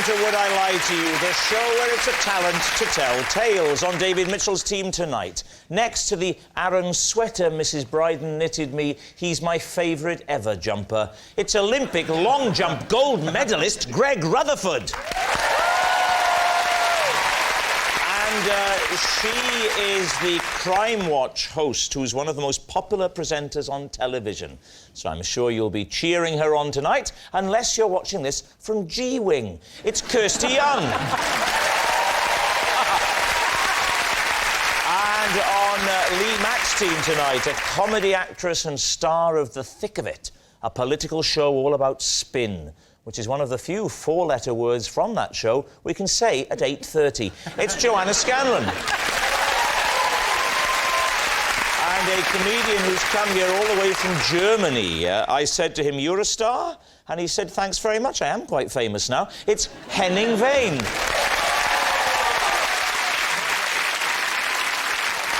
to Would I Lie to You, the show where it's a talent to tell tales. On David Mitchell's team tonight, next to the Aran sweater Mrs. Brydon knitted me, he's my favourite ever jumper. It's Olympic long jump gold medalist Greg Rutherford. And she is the Crime Watch host, who's one of the most popular presenters on television. So I'm sure you'll be cheering her on tonight, unless you're watching this from G-Wing. It's Kirsty Young. And on Lee Mack's team tonight, a comedy actress and star of The Thick of It, a political show all about spin, which is one of the few four-letter words from that show we can say at 8:30. It's Joanna Scanlan. And a comedian who's come here all the way from Germany. I said to him, "You're a star?" And he said, "Thanks very much, I am quite famous now." It's Henning Wehn.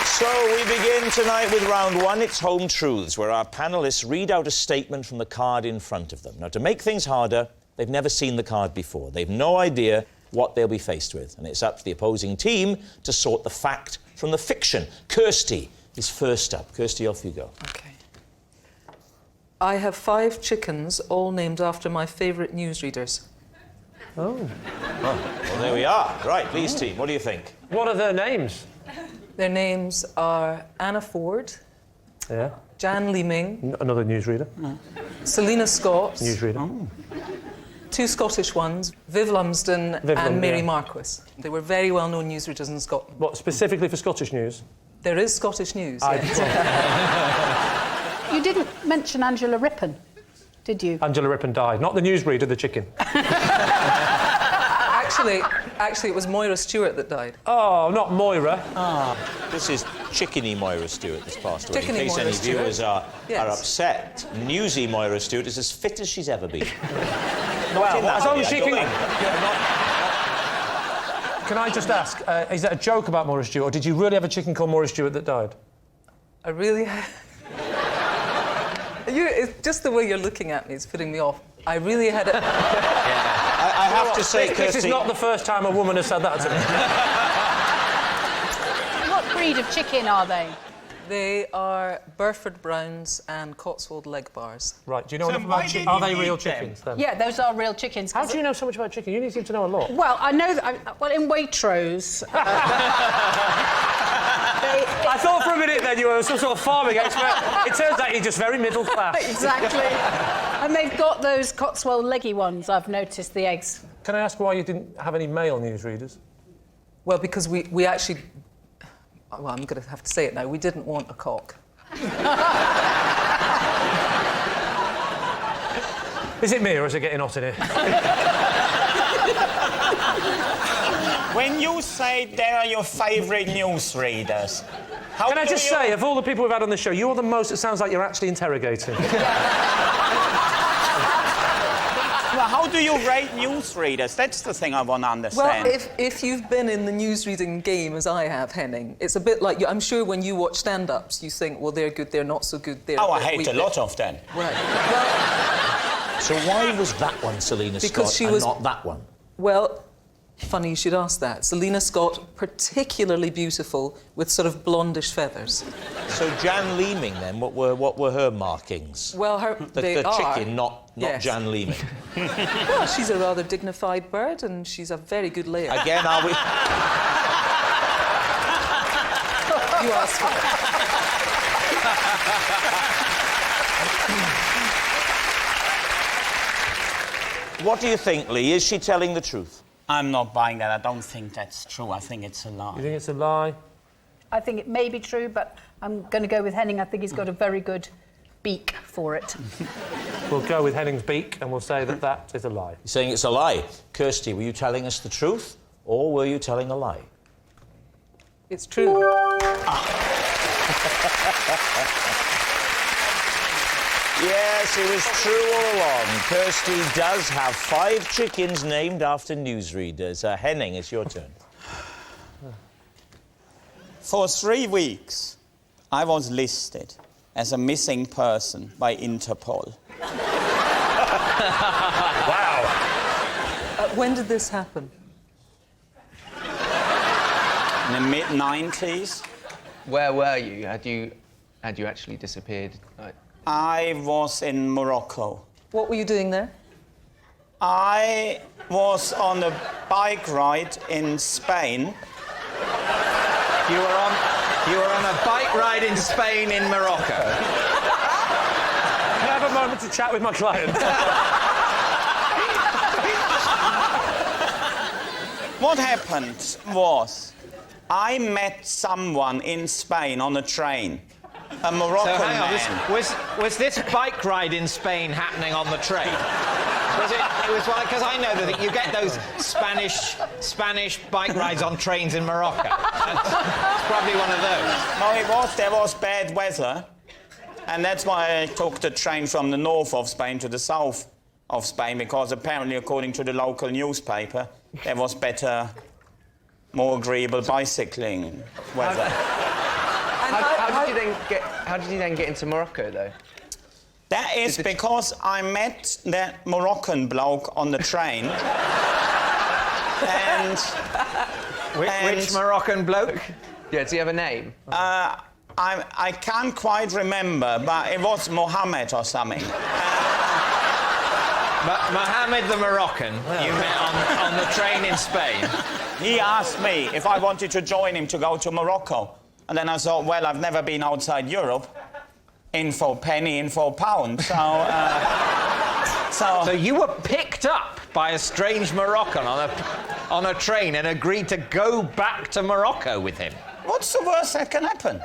So we begin tonight with round one. It's Home Truths, where our panellists read out a statement from the card in front of them. Now, to make things harder, they've never seen the card before. They've no idea what they'll be faced with. And it's up to the opposing team to sort the fact from the fiction. Kirsty is first up. Kirsty, off you go. OK. I have 5 chickens, all named after my favourite newsreaders. Oh. Well, there we are. Right, Lee's team, what do you think? What are their names? Their names are Anna Ford, Yeah. Jan Leeming, Another newsreader. Selina Scott, Newsreader. Oh. 2 Scottish ones, Viv Lumsden and Mary Marquis. They were very well-known newsreaders in Scotland. What, specifically for Scottish news? There is Scottish news, yes. You didn't mention Angela Rippon, did you? Angela Rippon died. Not the newsreader, the chicken. Actually, it was Moira Stewart that died. Oh, not Moira. This is Chickeny Moira Stewart that's passed away. Chickeny In case Moira any viewers Stewart. are upset, newsy Moira Stewart is as fit as she's ever been. Well, as long as she can... Yeah, Can I just ask, is that a joke about Moira Stewart, or did you really have a chicken called Moira Stewart that died? I really... It's just the way you're looking at me is putting me off. I really had a... I have to say, this Kirsty... is not the first time a woman has said that to me. What breed of chicken are they? They are Burford Browns and Cotswold Leg Bars. Right, do you know enough about chickens? Are they real chickens, then? Yeah, those are real chickens. How do you know so much about chicken? You seem to know a lot. Well, I know that... well, in Waitrose... I thought for a minute then you were some sort of farming expert. It turns out you're just very middle class. Exactly. And they've got those Cotswold leggy ones, I've noticed, the eggs. Can I ask why you didn't have any male newsreaders? Well, because we actually... Well, I'm going to have to say it now. We didn't want a cock. Is it me or is it getting hot in here? When you say they are your favourite newsreaders, how Can I just say, of all the people we've had on the show, you're the most... It sounds like you're actually interrogating. Well, how do you rate newsreaders? That's the thing I want to understand. Well, if you've been in the newsreading game as I have, Henning, it's a bit like... I'm sure when you watch stand-ups, you think, well, they're good, they're not so good, they're... Oh, I hate a lot of them. Right. Well, So why was that one Selina Scott and not that one? well, funny you should ask that. Selina Scott, particularly beautiful, with sort of blondish feathers. So Jan Leeming, then, what were her markings? Well, The chicken, not Yes. Jan Leeming. Well, she's a rather dignified bird, and she's a very good layer. Again, are we... You asked for it. What do you think, Lee? Is she telling the truth? I'm not buying that. I don't think that's true. I think it's a lie. You think it's a lie? I think it may be true, but I'm going to go with Henning. I think he's got a very good beak for it. We'll go with Henning's beak and we'll say that that is a lie. You're saying it's a lie. Kirsty, were you telling us the truth, or were you telling a lie? It's true. Yes, it was true all along. Kirsty does have 5 chickens named after newsreaders. Henning, it's your turn. For 3 weeks, I was listed as a missing person by Interpol. Wow. When did this happen? In the mid-90s. Where were you? Had you actually disappeared? I was in Morocco. What were you doing there? I was on a bike ride in Spain. You were on a bike ride in Spain in Morocco. Can I have a moment to chat with my client? What happened was, I met someone in Spain on a train, a Moroccan So hang on, man. was this bike ride in Spain happening on the train? It was like, because I know that you get those Spanish bike rides on trains in Morocco. It's probably one of those. No, there was bad weather, and that's why I took the train from the north of Spain to the south of Spain, because apparently, according to the local newspaper, there was better, more agreeable bicycling weather. How did you then get into Morocco, though? That is because I met that Moroccan bloke on the train. and Which Moroccan bloke? Yeah, does he have a name? I can't quite remember, but it was Mohammed or something. But Mohammed the Moroccan, you met on the train in Spain. He asked me if I wanted to join him to go to Morocco. And then I thought, well, I've never been outside Europe. In for a penny, in for a pound. So you were picked up by a strange Moroccan on a train and agreed to go back to Morocco with him. What's the worst that can happen?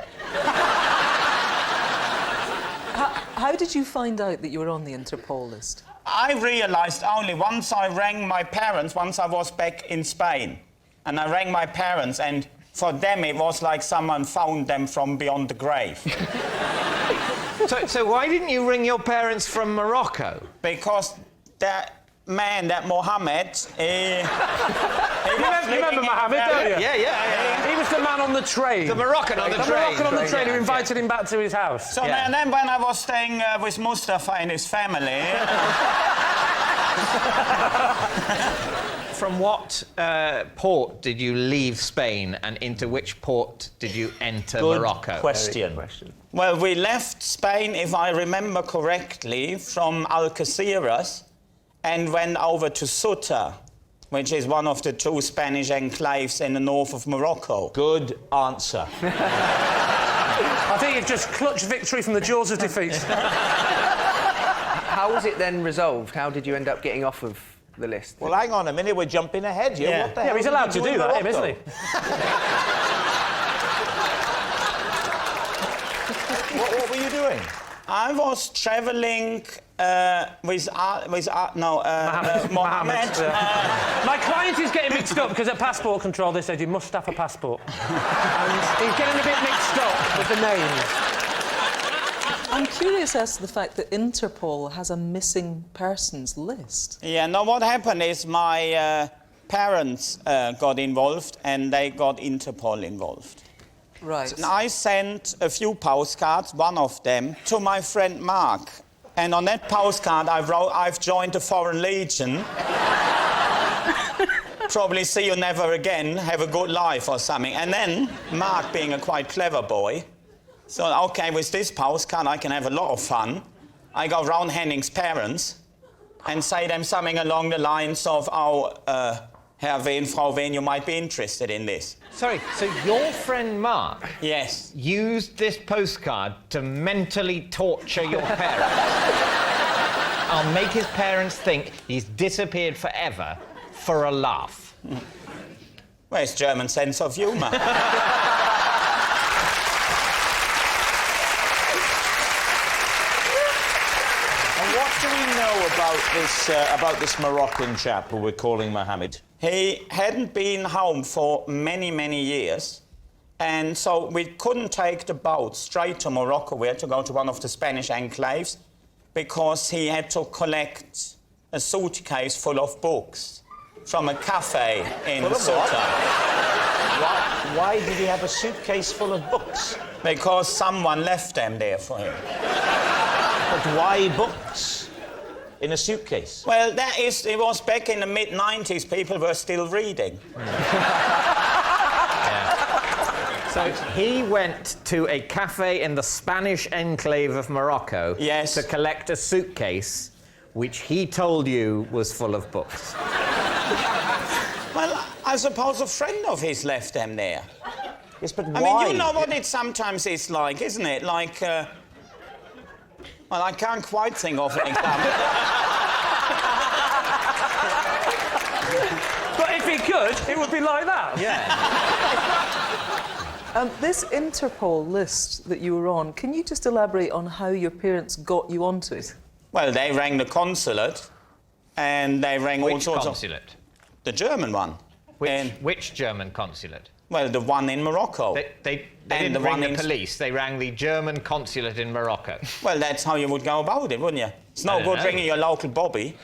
How did you find out that you were on the Interpol list? I realised only once I rang my parents, once I was back in Spain. And I rang my parents, and for them it was like someone found them from beyond the grave. So why didn't you ring your parents from Morocco? Because that man, that Mohammed, You remember Mohammed, don't you? Yeah. He was the man on the train. The Moroccan on the train. The Moroccan on the train who invited him back to his house. So Yeah. and then when I was staying with Mustafa and his family... From what port did you leave Spain and into which port did you enter Morocco? Question. Well, we left Spain, if I remember correctly, from Algeciras and went over to Ceuta, which is one of the two Spanish enclaves in the north of Morocco. Good answer. I think you've just clutched victory from the jaws of defeat. How was it then resolved? How did you end up getting off of the list? Well, hang on a minute, we're jumping ahead here. Yeah. What the Yeah, hell he's did allowed you to in do that, him, Morocco? isn't he? What were you doing? I was travelling with Mohammed. My client is getting mixed up because at passport control they said you must have a passport. And he's getting a bit mixed up with the names. I'm curious as to the fact that Interpol has a missing persons list. Yeah, no, what happened is my parents got involved and they got Interpol involved. Right. And I sent a few postcards, one of them, to my friend Mack. And on that postcard I wrote, I've joined the Foreign Legion. Probably see you never again, have a good life or something. And then, Mack being a quite clever boy, so, OK, with this postcard I can have a lot of fun. I go round Henning's parents and say them something along the lines of, Herr Wehn, Frau Wehn, you might be interested in this. Sorry, so your friend Mark Yes. used this postcard to mentally torture your parents? I'll make his parents think he's disappeared forever for a laugh. Where's German sense of humour? What do we know about this Moroccan chap who we're calling Mohammed? He hadn't been home for many, many years. And so we couldn't take the boat straight to Morocco. We had to go to one of the Spanish enclaves because he had to collect a suitcase full of books from a cafe in Ceuta. Why did he have a suitcase full of books? Because someone left them there for him. But why books? in a suitcase? Well, it was back in the mid-90s, people were still reading. So he went to a cafe in the Spanish enclave of Morocco Yes. to collect a suitcase which he told you was full of books. Well, I suppose a friend of his left them there. Yes, but I why? mean, you know what it sometimes is like, isn't it? Like, well, I can't quite think of an example. But if he could, it would be like that. This Interpol list that you were on, can you just elaborate on how your parents got you onto it? Well, they rang the consulate, and they rang all Which sorts consulate? of... The German one. Which German consulate? Well, the one in Morocco. They And didn't the ring one the in- police. They rang the German consulate in Morocco. Well, that's how you would go about it, wouldn't you? It's I no don't good know. ringing your local Bobby.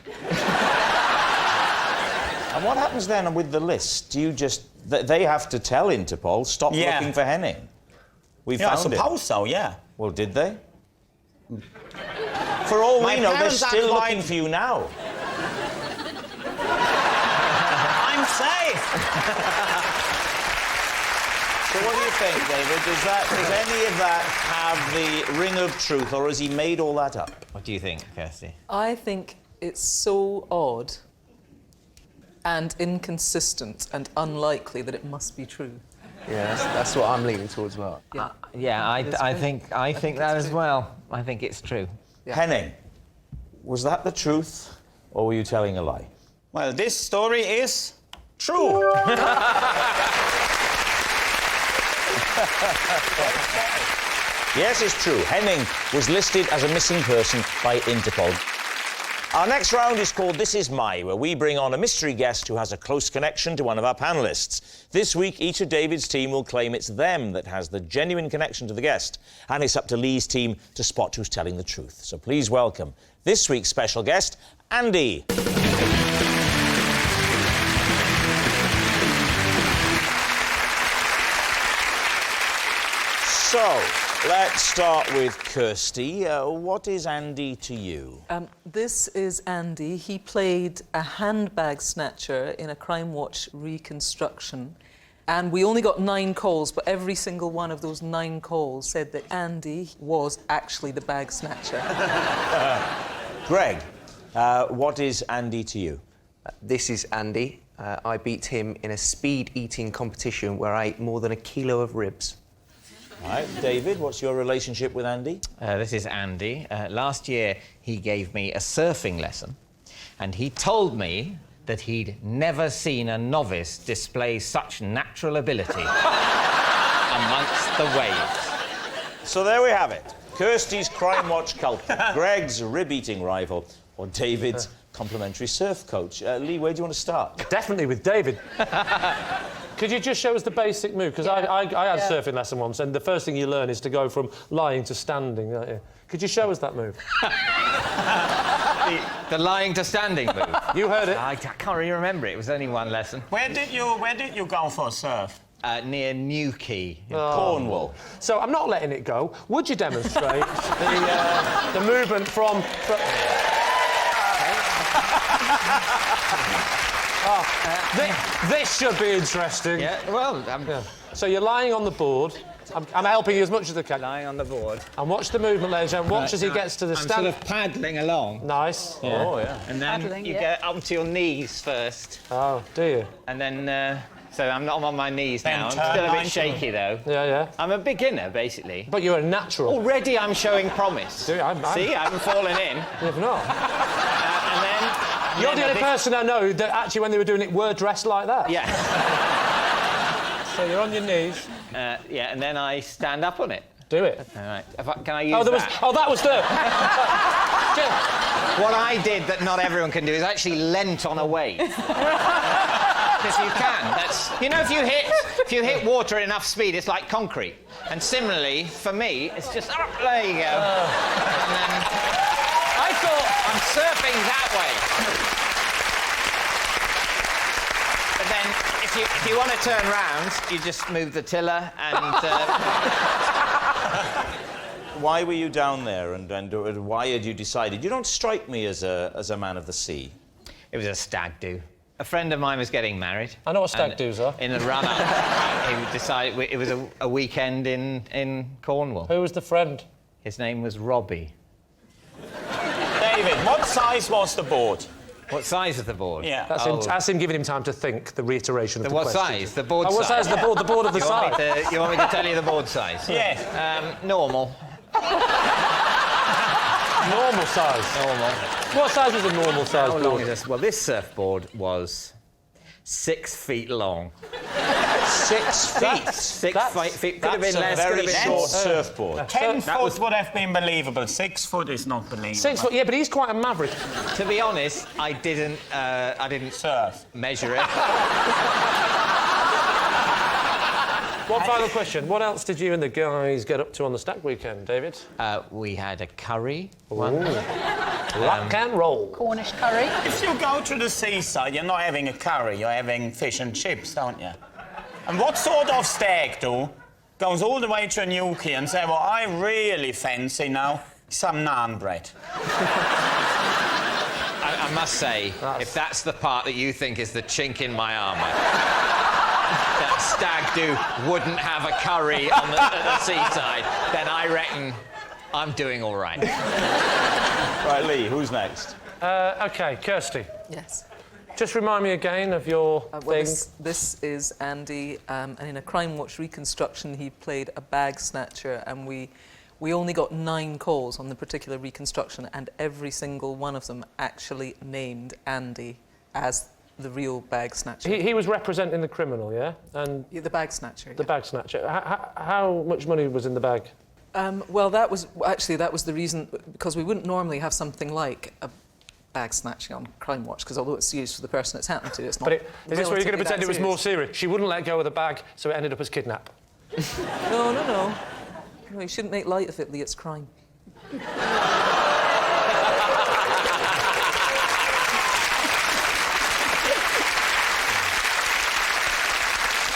And what happens then with the list? Do you just... They have to tell Interpol, stop Yeah. looking for Henning. We Yeah, I found him. suppose so, yeah. Well, did they? For all My we know, they're parents aren't still quite- looking for you now. I'm safe. So what do you think, David? Does any of that have the ring of truth, or has he made all that up? What do you think, Kirsty? I think it's so odd and inconsistent and unlikely that it must be true. Yeah, that's what I'm leaning towards as well. Yeah. I think that as well. I think it's true. Yeah. Henning, was that the truth, or were you telling a lie? Well, this story is true. Yes, it's true. Henning was listed as a missing person by Interpol. Our next round is called This Is My, where we bring on a mystery guest who has a close connection to one of our panellists. This week, each of David's team will claim it's them that has the genuine connection to the guest, and it's up to Lee's team to spot who's telling the truth. So please welcome this week's special guest, Andy. So, let's start with Kirsty. What is Andy to you? This is Andy. He played a handbag snatcher in a Crime Watch reconstruction. And we only got 9 calls, but every single one of those 9 calls said that Andy was actually the bag snatcher. Greg, what is Andy to you? This is Andy. I beat him in a speed eating competition where I ate more than 1 kilo of ribs. All right, David, what's your relationship with Andy? This is Andy. Last year, he gave me a surfing lesson, and he told me that he'd never seen a novice display such natural ability amongst the waves. So there we have it. Kirsty's Crime Watch culprit, Greg's rib-eating rival, or David's complimentary surf coach. Lee, where do you want to start? Definitely with David. Could you just show us the basic move? Because I had a surfing lesson once, and the first thing you learn is to go from lying to standing. Don't you? Could you show us that move? The lying to standing move. You heard it. I can't really remember it. It was only one lesson. Where did you go for a surf? Near Newquay. Cornwall. So I'm not letting it go. Would you demonstrate the movement from... This should be interesting. Yeah, well, I'm So you're lying on the board. I'm helping you as much as I can. lying on the board. And watch the movement, ladies and gentlemen. Watch as he gets to the I'm stand. sort of paddling along. Nice. Yeah. Oh, yeah. And then Paddling, you yeah. get up to your knees first. Oh, do you? And then, so I'm on my knees Then now. I'm turn still a bit 90. shaky, though. Yeah, yeah. I'm a beginner, basically. But you're a natural. Already I'm showing promise. Do you? I'm- See, I haven't fallen in. You've not. And then... You're the then only person I know that actually, when they were doing it, were dressed like that. Yeah. So you're on your knees. Yeah, and then I stand up on it. Do it. All right. Can I use Oh, that? that was the... What I did that not everyone can do is actually leant on a wave. Because you can. That's, you know, if you hit water at enough speed, it's like concrete. And similarly, for me, it's just up. There you go. And then I thought I'm surfing that way. But then, if you want to turn round, you just move the tiller and. why were you down there, and why had you decided? You don't strike me as a man of the sea. It was a stag do. A friend of mine was getting married. I know what stag do's are. In the run-up, he decided it was a weekend in Cornwall. Who was the friend? His name was Robbie. David, what size was the board? What size is the board? Yeah. That's him giving him time to think, the reiteration of the What question. size? The board Oh, what size? size? The board of the side. You want me to tell you the board size? Yes. Normal. Normal size. Normal. What size is a normal size How long board? is this? Well, this surfboard was 6 feet long. 6 feet. 6 feet. Could have been That's a less. Could very have been short more. surfboard. 10 that foot was- would have been believable. 6 foot is not believable. 6 foot, yeah, but he's quite a maverick. To be honest, I didn't Surf. measure it. One final question. What else did you and the guys get up to on the stag weekend, David? We had a curry. Rock and roll. Cornish curry. If you go to the seaside, you're not having a curry, you're having fish and chips, don't you? And what sort of stag do goes all the way to a Newquay and say, well, I really fancy now some naan bread. I must say, if that's the part that you think is the chink in my armour, that stag do wouldn't have a curry on the seaside, then I reckon I'm doing all right. Right, Lee, who's next? OK, Kirsty. Yes. Just remind me again of your Well, thing. this is Andy, and in a Crime Watch reconstruction, he played a bag snatcher, and we only got 9 calls on the particular reconstruction, and every single one of them actually named Andy as the real bag snatcher. He was representing the criminal, yeah? And Yeah, the bag snatcher. the bag snatcher. How much money was in the bag? Well, that was the reason, because we wouldn't normally have something like a bag snatching on Crime Watch, because although it's serious for the person it's happened to, it's not. But is this where you're going to relatively pretend that it was more serious. serious? She wouldn't let go of the bag, so it ended up as kidnap. No. No, you shouldn't make light of it, Lee. It's crime.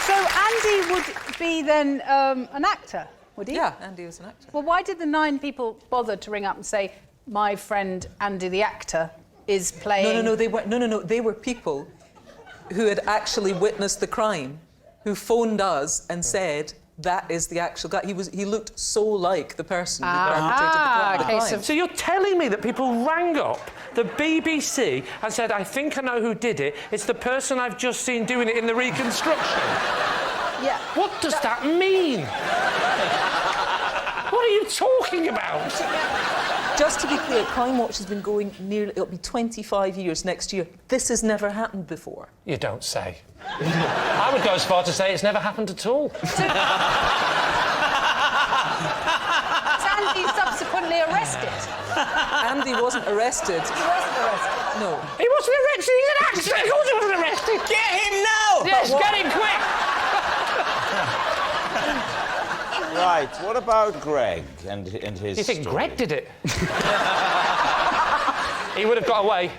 So Andy would be then an actor, would he? Yeah, Andy was an actor. Well, why did the 9 people bother to ring up and say, my friend Andy the actor is playing... No, they were people who had actually witnessed the crime, who phoned us and said that is the actual guy. He looked so like the person who perpetrated the crime. Okay, So you're telling me that people rang up the BBC and said, I think I know who did it. It's the person I've just seen doing it in the reconstruction. Yeah. What does that mean? What are you talking about? Just to be clear, Crime Watch has been going it'll be 25 years next year. This has never happened before. You don't say. I would go as far to say it's never happened at all. Was Andy subsequently arrested? Andy wasn't arrested. He wasn't arrested. No. He wasn't arrested, he's an actor! Of course he wasn't arrested! Get him now! Yes, get him quick! Right, what about Greg and his You think story? Greg did it? He would have got away.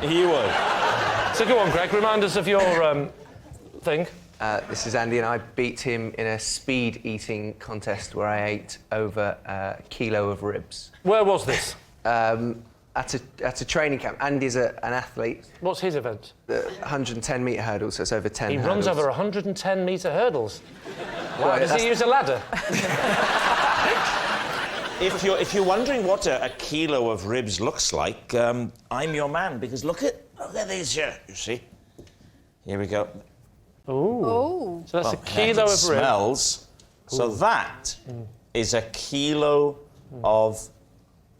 He would. So go on, Greg, remind us of your thing. This is Andy, and I beat him in a speed eating contest where I ate over a kilo of ribs. Where was this? At a training camp. Andy's an athlete, What's his event? the 110-metre hurdle, so it's over 10 He hurdles. runs over 110-metre hurdles. Well, Does he use a ladder? If you're wondering what a kilo of ribs looks like, I'm your man, because look at these here, you see? Here we go. Ooh. Oh. So that's Well, a kilo it of ribs. smells. So that is a kilo of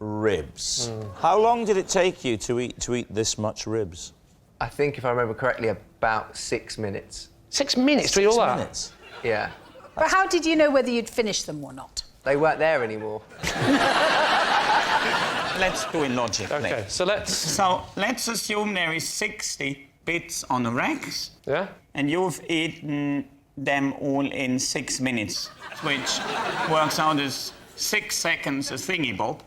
ribs. How long did it take you to eat this much ribs? I think, if I remember correctly, about 6 minutes. 6 minutes to eat all that? minutes. Yeah. But how did you know whether you'd finished them or not? They weren't there anymore. Let's do it logically. OK, so let's... So let's assume there is 60 bits on the racks, Yeah? and you've eaten them all in 6 minutes, which works out as 6 seconds a thingy bob.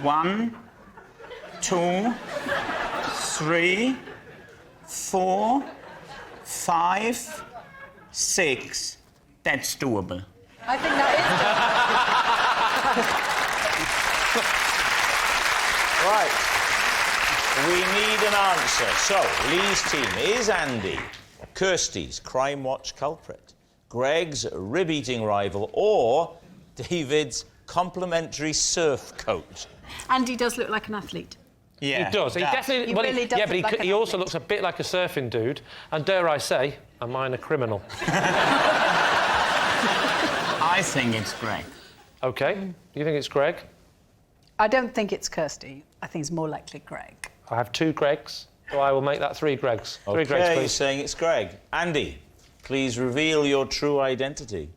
1, 2, 3, 4, 5, 6. That's doable. I think that Right. We need an answer. So, Lee's team is Andy, Kirsty's Crime Watch culprit, Greg's rib-eating rival, or David's complimentary surf coat. Andy does look like an athlete. Yeah. He does. He definitely. He well, really does yeah, but look like he an also athlete. looks a bit like a surfing dude, and dare I say, a minor criminal. I think it's Greg. OK. You think it's Greg? I don't think it's Kirsty. I think it's more likely Greg. I have 2 Gregs, so I will make that 3 Gregs. 3 Gregs, Okay, please. saying it's Greg. Andy, please reveal your true identity.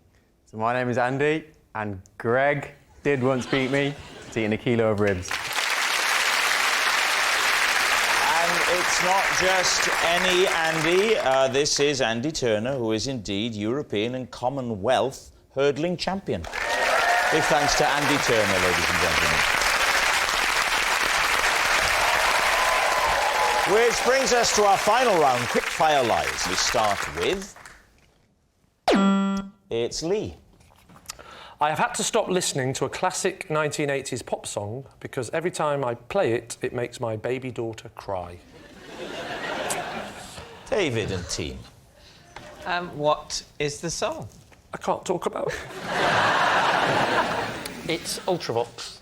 So my name is Andy, and Greg did once beat me to eating a kilo of ribs. And it's not just any Andy. This is Andy Turner, who is indeed European and Commonwealth hurdling champion. Big thanks to Andy Turner, ladies and gentlemen. Which brings us to our final round, quick-fire lies. We start with... It's Lee. I have had to stop listening to a classic 1980s pop song because every time I play it, it makes my baby daughter cry. David and team. What is the song? I can't talk about it. It's Ultravox,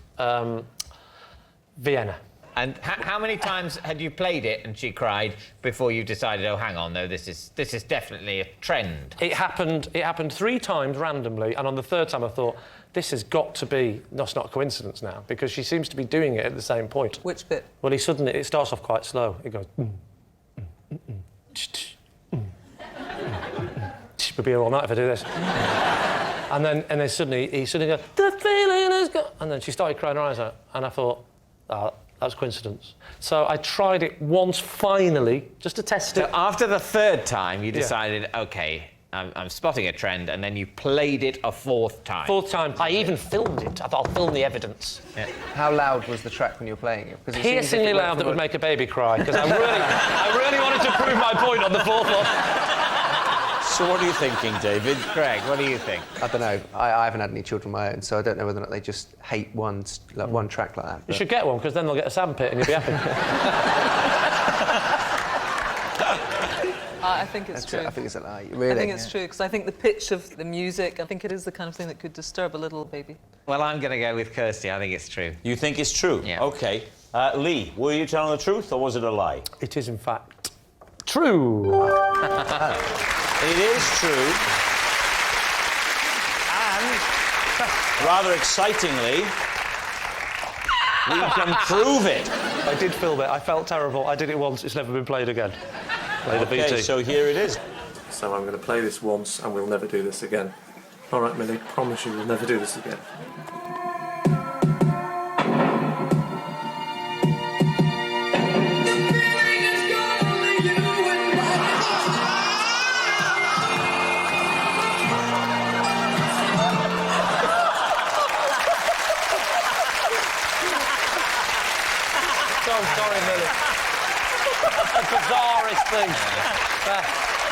Vienna. And how many times had you played it and she cried before you decided, oh, hang on, no, this is definitely a trend? It happened 3 times randomly, and on the 3rd time I thought, this has got to be... That's not a coincidence now, because she seems to be doing it at the same point. Which bit? Well, it starts off quite slow. It goes... We'll be here all night if I do this. and then suddenly, he suddenly goes, the feeling is gone. And then she started crying her eyes out, and I thought, that's coincidence. So I tried it once, finally, just to test it. So after the 3rd time, you decided, OK, I'm spotting a trend, and then you played it a 4th time. 4th time. I even filmed it. I thought I'll film the evidence. Yeah. How loud was the track when you were playing it? Because it seems as if Piercingly it went loud from that would a- make a baby cry, because I really wanted to prove my point on the 4th one. So what are you thinking, David? Greg, what do you think? I don't know. I haven't had any children of my own, so I don't know whether or not they just hate one track like that. You but- should get one, because then they'll get a sandpit and you'll be happy. I think it's true. I think it's a lie. Really? I think it's true, because I think the pitch of the music, I think it is the kind of thing that could disturb a little baby. Well, I'm going to go with Kirsty. I think it's true. You think it's true? Yeah. OK. Lee, were you telling the truth, or was it a lie? It is, in fact, true. It is true. And, rather excitingly, we can prove it. I did film it. I felt terrible. I did it once. It's never been played again. Play the OK, BT. so here it is. So I'm going to play this once and we'll never do this again. All right, Millie, promise you we'll never do this again. So sorry, Millie. The bizarrest thing.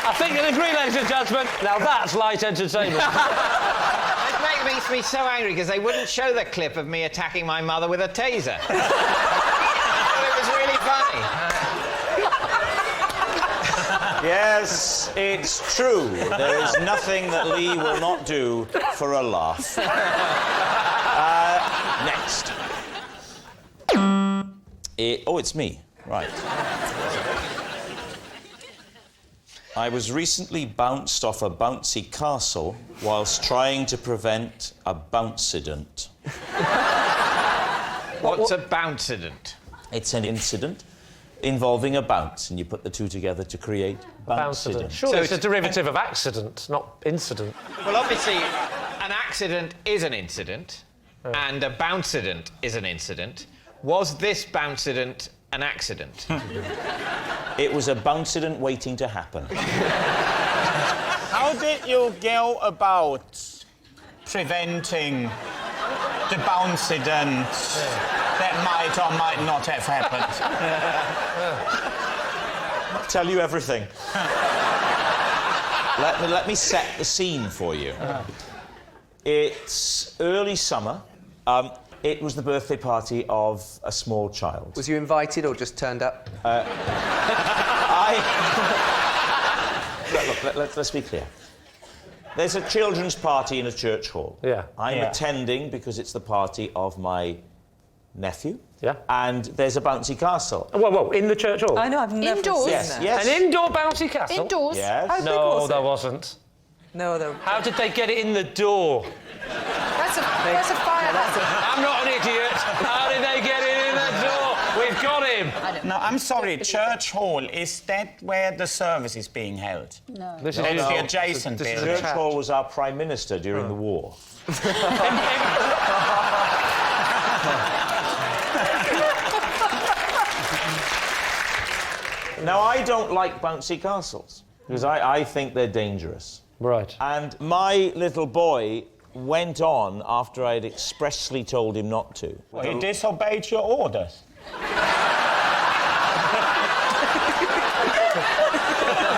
I think you'll agree, ladies and gentlemen, now that's light entertainment. It makes me so angry because they wouldn't show the clip of me attacking my mother with a taser. I thought it was really funny. Yes, it's true. There is nothing that Lee will not do for a laugh. Next. It's me. Right. I was recently bounced off a bouncy castle whilst trying to prevent a bouncident. What's a bouncident? It's an incident involving a bounce, and you put the two together to create bouncident. Sure, So it's a it's- derivative of accident, not incident. Well, obviously, an accident is an incident, and a bouncident is an incident. Was this bouncident an accident? It was a bouncident waiting to happen. How did you go about preventing the bouncident that might or might not have happened? I'll tell you everything. let me set the scene for you. It's early summer It was the birthday party of a small child. Was you invited or just turned up? Look, let's be clear. There's a children's party in a church hall. Yeah. I'm attending because it's the party of my nephew. Yeah. And there's a bouncy castle. Whoa, in the church hall? I know, I've never Indoors? seen Yes, that. yes. An indoor bouncy castle? Indoors? Yes. How big No, was there it? wasn't. No, there... How did they get it in the door? That's a fire hazard. I'm not an idiot. How did they get it in the door? We've got him. No, I'm sorry, church hall, is that where the service is being held? No. This is It's no. the adjacent This is building. Church Hall was our Prime Minister during the war. Now, I don't like bouncy castles, because I think they're dangerous. Right. And my little boy went on after I'd expressly told him not to. Well, he disobeyed your orders. The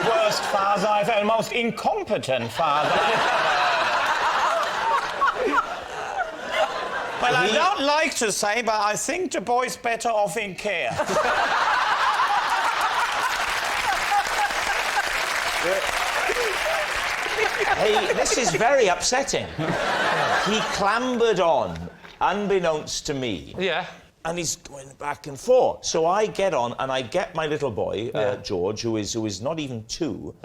worst father I've ever, most incompetent father. Well, I don't like to say, but I think the boy's better off in care. Hey, this is very upsetting. He clambered on, unbeknownst to me. Yeah. And he's going back and forth. So I get on and I get my little boy, George, who is not even 2,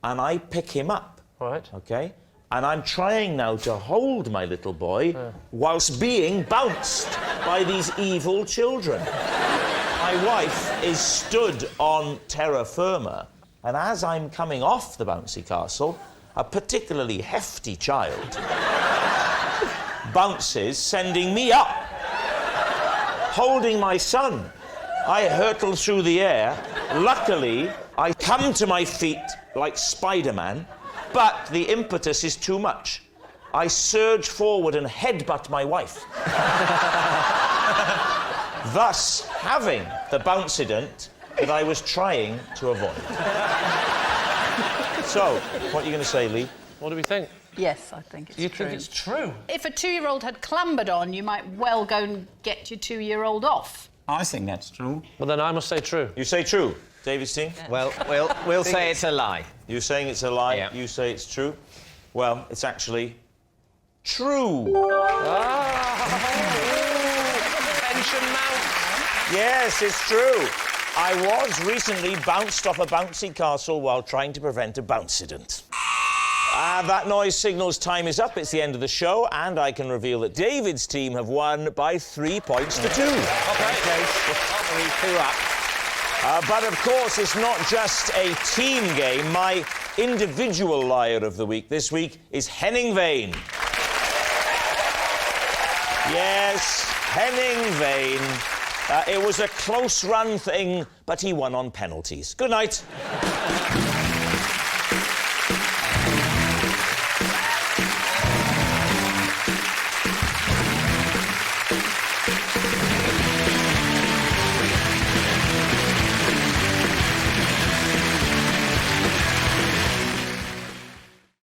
and I pick him up. Right. OK? And I'm trying now to hold my little boy whilst being bounced by these evil children. My wife is stood on terra firma, and as I'm coming off the bouncy castle, a particularly hefty child bounces, sending me up. Holding my son, I hurtle through the air. Luckily, I come to my feet like Spider-Man, but the impetus is too much. I surge forward and headbutt my wife, thus having the bouncident that I was trying to avoid. So, what are you going to say, Lee? What do we think? Yes, I think it's You true. think it's true? If a 2-year-old had clambered on, you might well go and get your 2-year-old off. I think that's true. Well, then I must say true. You say true. David's team? Well, we'll say it's a lie. You're saying it's a lie. Yeah. You say it's true. Well, it's actually true. Tension mounts. Yes, it's true. I was recently bounced off a bouncy castle while trying to prevent a bouncident. That noise signals time is up. It's the end of the show, and I can reveal that David's team have won by 3 points to 2. Okay. 2 up. But of course, it's not just a team game. My individual liar of the week this week is Henning Wehn. Yes, Henning Wehn. It was a close run thing, but he won on penalties. Good night.